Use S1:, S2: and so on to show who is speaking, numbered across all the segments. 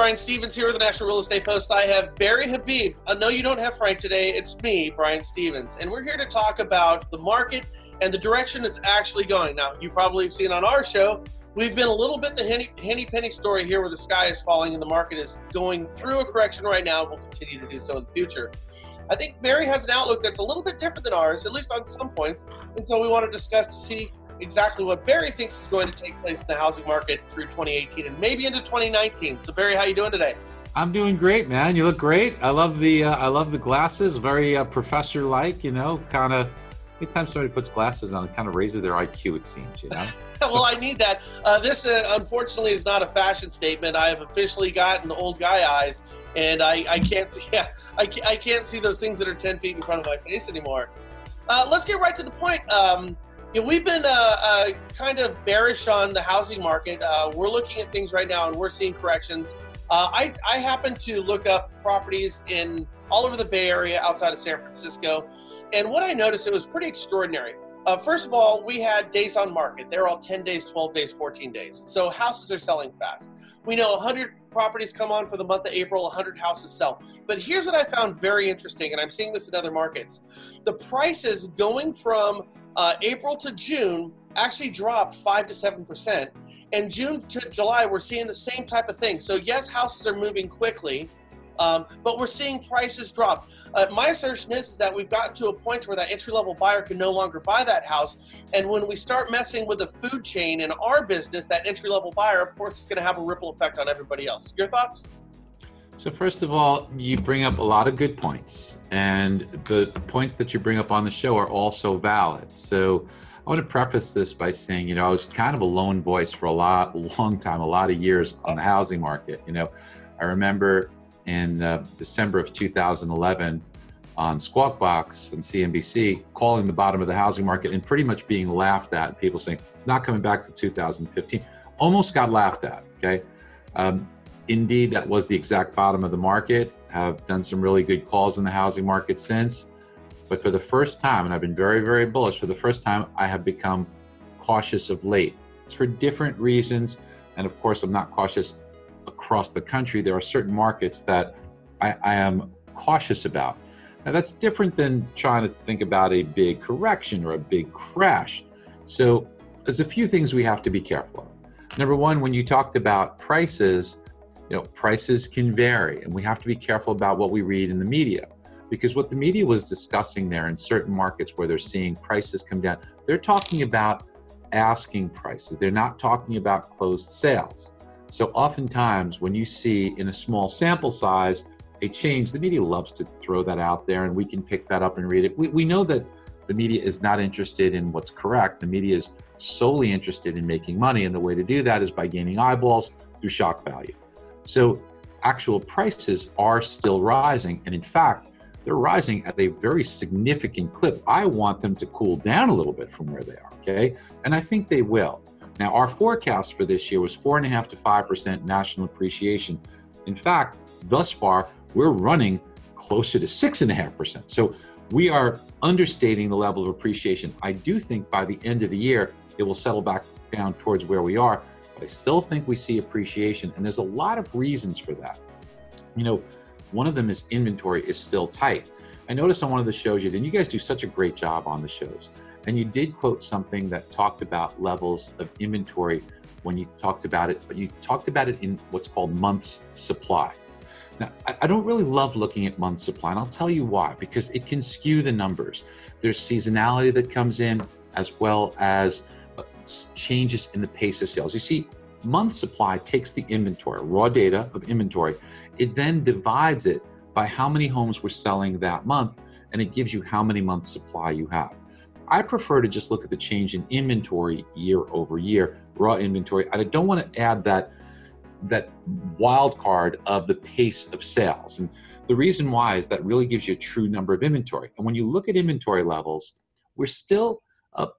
S1: Brian Stevens here with the National Real Estate Post. I have Barry Habib. No, you don't have Frank today. It's me, Brian Stevens. And we're here to talk about the market and the direction it's actually going. Now, you probably have seen on our show, we've been a little bit the henny penny story here where the sky is falling and the market is going through a correction right now. We'll continue to do so in the future. I think Barry has an outlook that's a little bit different than ours, at least on some points. And so we want to discuss to see exactly what Barry thinks is going to take place in the housing market through 2018 and maybe into 2019. So Barry, how you doing today?
S2: I'm doing great, man. You look great. I love the glasses. Very professor-like, you know, kind of. Anytime somebody puts glasses on, it kind of raises their IQ, it seems, you know?
S1: Well, I need that. This, unfortunately, is not a fashion statement. I have officially gotten old guy eyes, and I can't see, I can't see those things that are 10 feet in front of my face anymore. Let's get right to the point. We've been kind of bearish on the housing market. We're looking at things right now, and we're seeing corrections. I happen to look up properties in all over the Bay Area outside of San Francisco, and what I noticed, it was pretty extraordinary. First of all, we had days on market. They're all 10 days, 12 days, 14 days. So houses are selling fast. We know 100 properties come on for the month of April, 100 houses sell. But here's what I found very interesting, and I'm seeing this in other markets. The prices going from April to June actually dropped 5 to 7%. And June to July, we're seeing the same type of thing. So yes, houses are moving quickly, but we're seeing prices drop. My assertion is that we've gotten to a point where that entry-level buyer can no longer buy that house. And when we start messing with the food chain in our business, that entry-level buyer, of course, is going to have a ripple effect on everybody else. Your thoughts?
S2: So first of all, you bring up a lot of good points. And the points that you bring up on the show are also valid. So I want to preface this by saying, you know, I was kind of a lone voice for a long time, a lot of years on the housing market. You know, I remember in December of 2011 on Squawk Box and CNBC, calling the bottom of the housing market and pretty much being laughed at. People saying it's not coming back to 2015. Almost got laughed at, okay? Indeed, that was the exact bottom of the market. Have done some really good calls in the housing market since. But for the first time, and I've been very, very bullish, for the first time, I have become cautious of late. It's for different reasons. And of course, I'm not cautious across the country. There are certain markets that I am cautious about. Now, that's different than trying to think about a big correction or a big crash. So there's a few things we have to be careful of. Number one, when you talked about prices, you know, prices can vary, and we have to be careful about what we read in the media, because what the media was discussing there in certain markets where they're seeing prices come down, they're talking about asking prices. They're not talking about closed sales. So oftentimes when you see in a small sample size a change, the media loves to throw that out there, and we can pick that up and read it. We know that the media is not interested in what's correct. The media is solely interested in making money, and the way to do that is by gaining eyeballs through shock value. So actual prices are still rising, and in fact, they're rising at a very significant clip. I want them to cool down a little bit from where they are, okay? And I think they will. Now, our forecast for this year was 4.5% to 5% national appreciation. In fact, thus far, we're running closer to 6.5%. So we are understating the level of appreciation. I do think by the end of the year, it will settle back down towards where we are. I still think we see appreciation, and there's a lot of reasons for that. You know, one of them is inventory is still tight. I noticed on one of the shows you did, and you guys do such a great job on the shows, and you did quote something that talked about levels of inventory when you talked about it, but you talked about it in what's called months supply. Now, I don't really love looking at month supply, and I'll tell you why, because it can skew the numbers. There's seasonality that comes in, as well as changes in the pace of sales. You see, month supply takes the inventory, raw data of inventory. It then divides it by how many homes we're selling that month, and it gives you how many months supply you have. I prefer to just look at the change in inventory year over year, raw inventory. I don't want to add that wild card of the pace of sales. And the reason why is that really gives you a true number of inventory. And when you look at inventory levels, we're still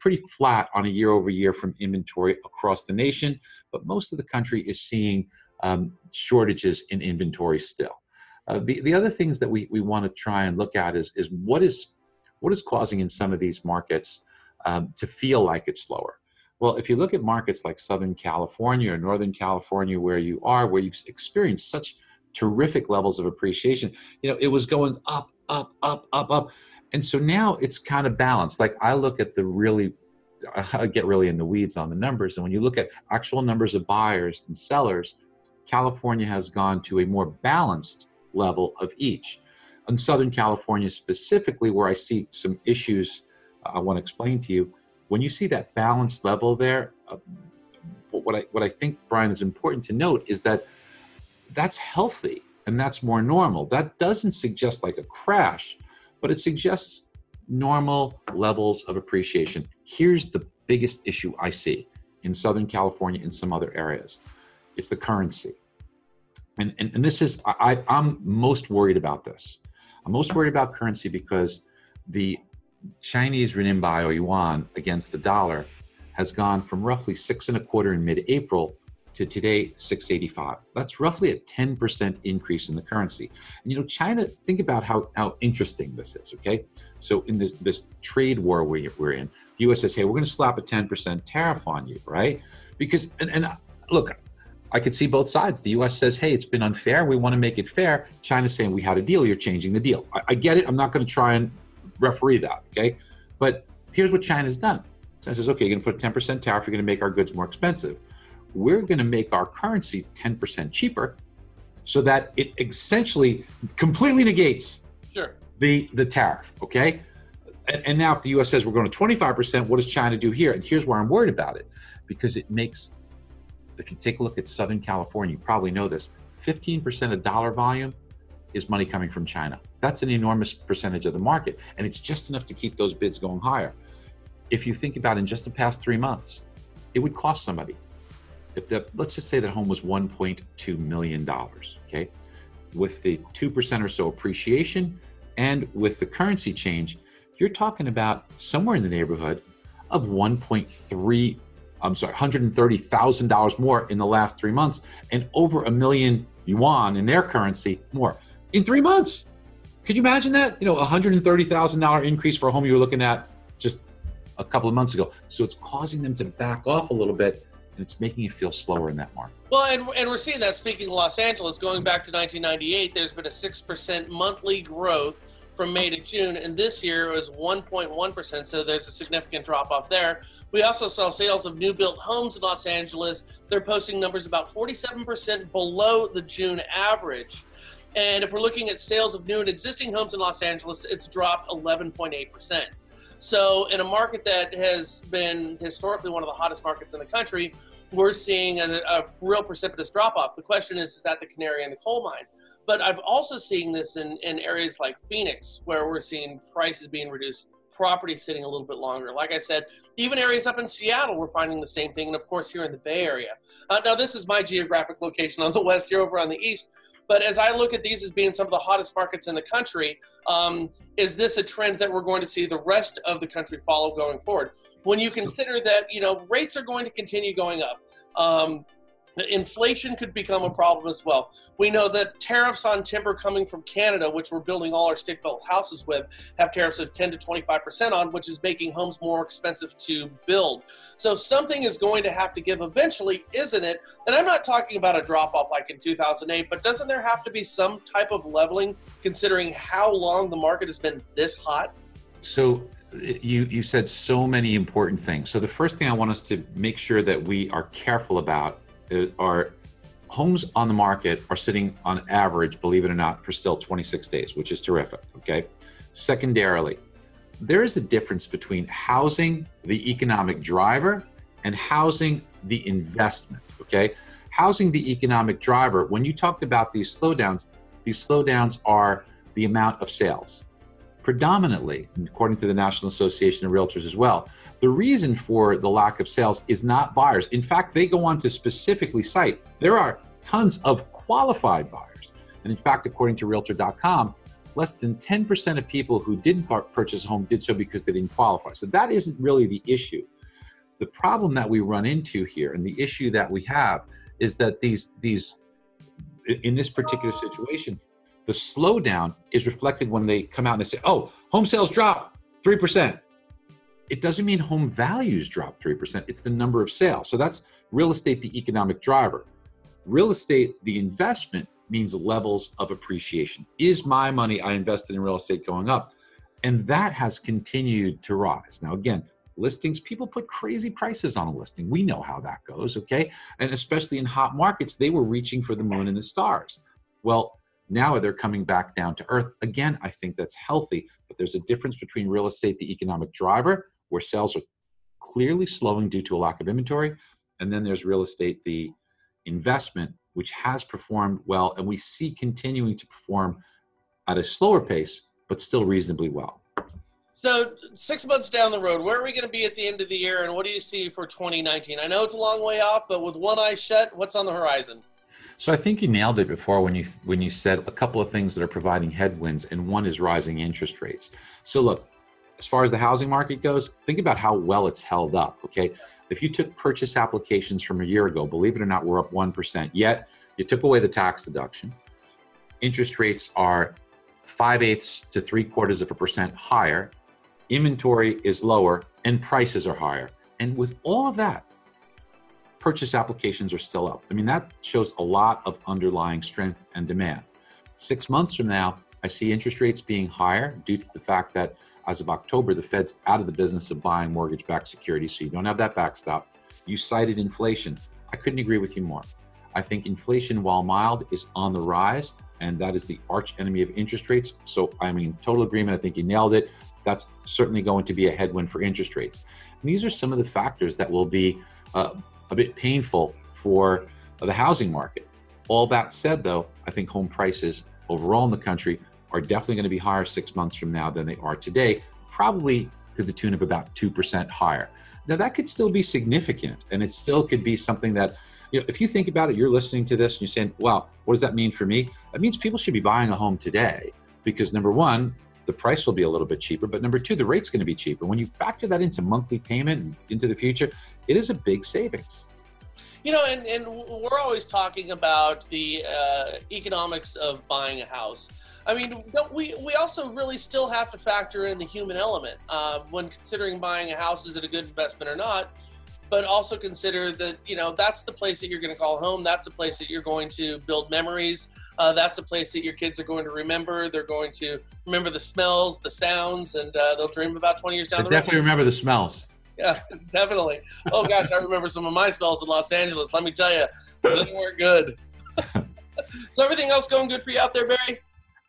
S2: pretty flat on a year over year from inventory across the nation, but most of the country is seeing shortages in inventory still. The other things that we want to try and look at is what is causing in some of these markets to feel like it's slower. Well, if you look at markets like Southern California or Northern California, where you are, where you've experienced such terrific levels of appreciation, it was going up, up, up, up, up. And so now it's kind of balanced. Like I look at I get really in the weeds on the numbers. And when you look at actual numbers of buyers and sellers, California has gone to a more balanced level of each. In Southern California specifically, where I see some issues I want to explain to you, when you see that balanced level there, what I think, Brian, is important to note is that that's healthy and that's more normal. That doesn't suggest like a crash, but it suggests normal levels of appreciation. Here's the biggest issue I see in Southern California and some other areas. It's the currency. And this is, I'm most worried about this. I'm most worried about currency because the Chinese renminbi or yuan against the dollar has gone from roughly 6.25 in mid-April to today 6.85. That's roughly a 10% increase in the currency. And China, think about how interesting this is, okay? So in this trade war we're in, the US says, hey, we're gonna slap a 10% tariff on you, right? Because, and look, I could see both sides. The US says, hey, it's been unfair, we wanna make it fair. China's saying, we had a deal, you're changing the deal. I get it, I'm not gonna try and referee that, okay? But here's what China's done. China says, okay, you're gonna put a 10% tariff, you're gonna make our goods more expensive. We're gonna make our currency 10% cheaper so that it essentially completely negates the tariff, okay? And now if the US says we're going to 25%, what does China do here? And here's where I'm worried about it, because it makes, if you take a look at Southern California, you probably know this, 15% of dollar volume is money coming from China. That's an enormous percentage of the market, and it's just enough to keep those bids going higher. If you think about in just the past 3 months, it would cost somebody, let's just say that home was $1.2 million, okay? With the 2% or so appreciation and with the currency change, you're talking about somewhere in the neighborhood of $130,000 more in the last 3 months and over $1 million yuan in their currency more in 3 months. Could you imagine that? A $130,000 increase for a home you were looking at just a couple of months ago. So it's causing them to back off a little bit, and it's making it feel slower in that market.
S1: Well, and we're seeing that, speaking of Los Angeles, going back to 1998, there's been a 6% monthly growth from May to June, and this year it was 1.1%, so there's a significant drop off there. We also saw sales of new built homes in Los Angeles. They're posting numbers about 47% below the June average. And if we're looking at sales of new and existing homes in Los Angeles, it's dropped 11.8%. So in a market that has been historically one of the hottest markets in the country, we're seeing a real precipitous drop-off. The question is that the canary in the coal mine? But I've also seen this in areas like Phoenix, where we're seeing prices being reduced, property sitting a little bit longer. Like I said, even areas up in Seattle, we're finding the same thing. And of course, here in the Bay Area. Now, this is my geographic location on the west, you're over on the east. But as I look at these as being some of the hottest markets in the country, is this a trend that we're going to see the rest of the country follow going forward? When you consider that, rates are going to continue going up, inflation could become a problem as well. We know that tariffs on timber coming from Canada, which we're building all our stick-built houses with, have tariffs of 10 to 25% on, which is making homes more expensive to build. So something is going to have to give eventually, isn't it? And I'm not talking about a drop-off like in 2008, but doesn't there have to be some type of leveling considering how long the market has been this hot?
S2: So you said so many important things. So the first thing I want us to make sure that we are careful about are homes on the market are sitting on average, believe it or not, for still 26 days, which is terrific, okay? Secondarily, there is a difference between housing, the economic driver, and housing, the investment, okay? Housing, the economic driver, when you talked about these slowdowns are the amount of sales. Predominantly, according to the National Association of Realtors as well, the reason for the lack of sales is not buyers. In fact, they go on to specifically cite there are tons of qualified buyers. And in fact, according to Realtor.com, less than 10% of people who didn't purchase a home did so because they didn't qualify. So that isn't really the issue. The problem that we run into here, and the issue that we have, is that in this particular situation, the slowdown is reflected when they come out and they say, oh, home sales dropped 3%. it doesn't mean home values drop 3%. It's the number of sales. So that's real estate, the economic driver. Real estate, the investment, means levels of appreciation. Is my money I invested in real estate going up? And that has continued to rise. Now, again, listings, people put crazy prices on a listing. We know how that goes, okay? And especially in hot markets, they were reaching for the moon and the stars. Well, now they're coming back down to earth. Again, I think that's healthy, but there's a difference between real estate, the economic driver, where sales are clearly slowing due to a lack of inventory, and then there's real estate, the investment, which has performed well, and we see continuing to perform at a slower pace, but still reasonably well.
S1: So 6 months down the road, where are we going to be at the end of the year, and what do you see for 2019? I know it's a long way off, but with one eye shut, what's on the horizon?
S2: So I think you nailed it before when you said a couple of things that are providing headwinds, and one is rising interest rates. So look, as far as the housing market goes, think about how well it's held up, okay? If you took purchase applications from a year ago, believe it or not, we're up 1%, yet you took away the tax deduction. Interest rates are 5/8 to 3/4% higher. Inventory is lower and prices are higher. And with all of that, purchase applications are still up. I mean, that shows a lot of underlying strength and demand. 6 months from now, I see interest rates being higher due to the fact that as of October, the Fed's out of the business of buying mortgage-backed securities, so you don't have that backstop. You cited inflation. I couldn't agree with you more. I think inflation, while mild, is on the rise, and that is the arch enemy of interest rates. So I'm in total agreement. I think you nailed it. That's certainly going to be a headwind for interest rates. And these are some of the factors that will be a bit painful for the housing market. All that said, though, I think home prices overall in the country are definitely going to be higher 6 months from now than they are today, probably to the tune of about 2% higher. Now, that could still be significant, and it still could be something that, you know, if you think about it, you're listening to this and you're saying, wow, what does that mean for me? That means people should be buying a home today because, number one, the price will be a little bit cheaper, but number two, the rate's going to be cheaper. When you factor that into monthly payment and into the future, it is a big savings.
S1: You know, and we're always talking about the economics of buying a house. I mean, we also really still have to factor in the human element when considering buying a house. Is it a good investment or not? But also consider that, you know, that's the place that you're going to call home. That's the place that you're going to build memories. That's a place that your kids are going to remember. They're going to remember the smells, the sounds, and they'll dream about 20 years down the road.
S2: Definitely remember the smells.
S1: Yeah, definitely. Oh, gosh, I remember some of my smells in Los Angeles. Let me tell you, they weren't good. So everything else going good for you out there, Barry?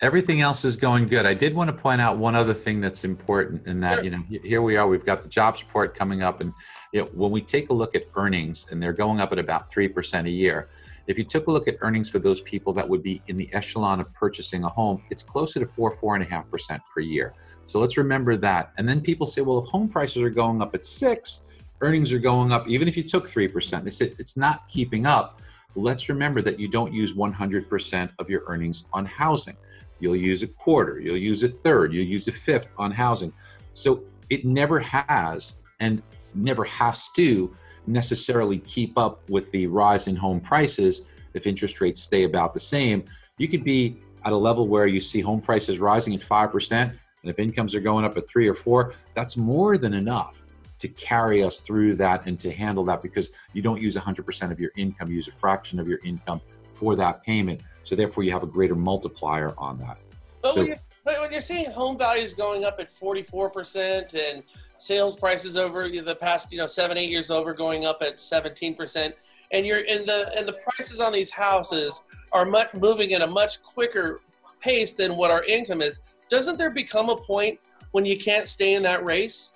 S2: Everything else is going good. I did want to point out one other thing that's important in that, you know, here we are, we've got the jobs report coming up, and you know, when we take a look at earnings, and they're going up at about 3% a year, if you took a look at earnings for those people that would be in the echelon of purchasing a home, it's closer to 4.5% per year. So let's remember that. And then people say, well, if home prices are going up at 6%, earnings are going up, even if you took 3%, they said it's not keeping up. Let's remember that you don't use 100% of your earnings on housing. You'll use a quarter, you'll use a third, you'll use a fifth on housing. So it never has and never has to necessarily keep up with the rise in home prices if interest rates stay about the same. You could be at a level where you see home prices rising at 5%, and if incomes are going up at 3 or 4, that's more than enough to carry us through that and to handle that, because you don't use 100% of your income, you use a fraction of your income for that payment. So therefore you have a greater multiplier on that.
S1: But when you're seeing home values going up at 44% and sales prices over the past 7-8 years over going up at 17%, and the prices on these houses are moving at a much quicker pace than what our income is, doesn't there become a point when you can't stay in that race?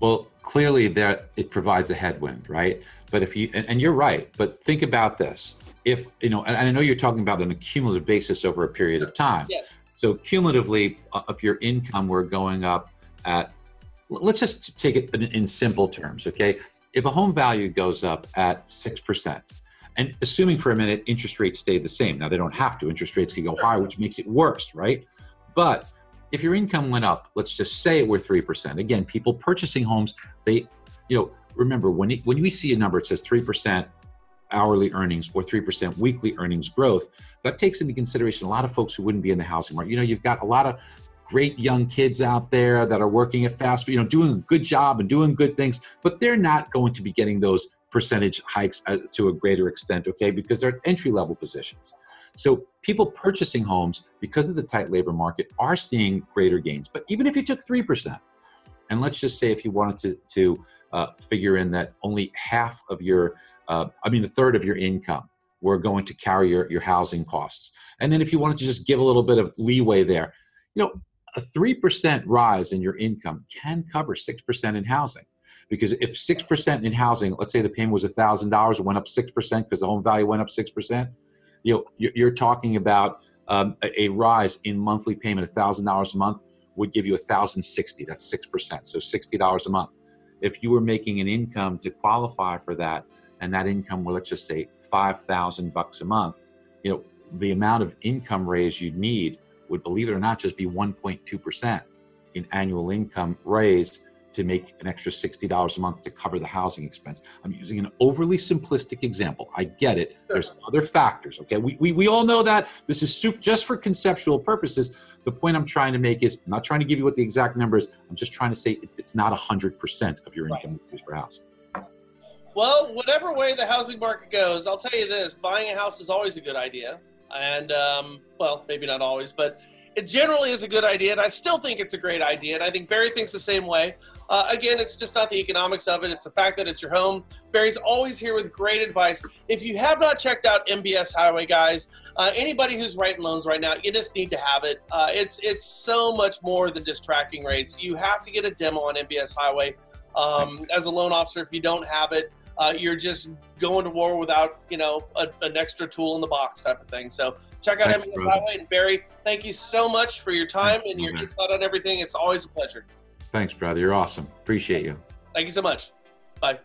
S2: Well, clearly it provides a headwind, right? But if you, and you're right, but think about this. If, and I know you're talking about an accumulative basis over a period of time.
S1: Yeah.
S2: So cumulatively, if your income were going up at, let's just take it in simple terms, okay? If a home value goes up at 6%, and assuming for a minute interest rates stay the same, now they don't have to, interest rates can go higher, which makes it worse, right? But if your income went up, let's just say it were 3%. Again, people purchasing homes, they, remember when we see a number, it says 3% hourly earnings or 3% weekly earnings growth, that takes into consideration a lot of folks who wouldn't be in the housing market. You've got a lot of great young kids out there that are working at fast food, you know, doing a good job and doing good things, but they're not going to be getting those percentage hikes to a greater extent, okay, because they're entry-level positions. So people purchasing homes because of the tight labor market are seeing greater gains. But even if you took 3%, and let's just say if you wanted to figure in that only half of your, a third of your income were going to carry your housing costs. And then if you wanted to just give a little bit of leeway there, you know, a 3% rise in your income can cover 6% in housing. Because if 6% in housing, let's say the payment was $1,000, it went up 6% because the home value went up 6%, you know, you're talking about a rise in monthly payment. $1,000 a month would give you $1,060. That's 6%, so $60 a month. If you were making an income to qualify for that, and that income were, let's just say, $5,000 a month, you know, the amount of income raise you'd need would, believe it or not, just be 1.2% in annual income raise to make an extra $60 a month to cover the housing expense. I'm using an overly simplistic example. I get it. There's other factors, okay? We all know that. This is just for conceptual purposes. The point I'm trying to make is, I'm not trying to give you what the exact number is. I'm just trying to say it's not 100% of your income used for housing.
S1: Well, whatever way the housing market goes, I'll tell you this, buying a house is always a good idea. And, well, maybe not always, but it generally is a good idea, and I still think it's a great idea, and I think Barry thinks the same way. Again, it's just not the economics of it. It's the fact that it's your home. Barry's always here with great advice. If you have not checked out MBS Highway, guys, anybody who's writing loans right now, you just need to have it. It's so much more than just tracking rates. You have to get a demo on MBS Highway. As a loan officer, if you don't have it, you're just going to war without, you know, an extra tool in the box type of thing. So check out MBS Highway. And Barry, thank you so much for your time and your insight on everything. It's always a pleasure.
S2: Thanks, brother. You're awesome. Appreciate you.
S1: Thank you so much. Bye.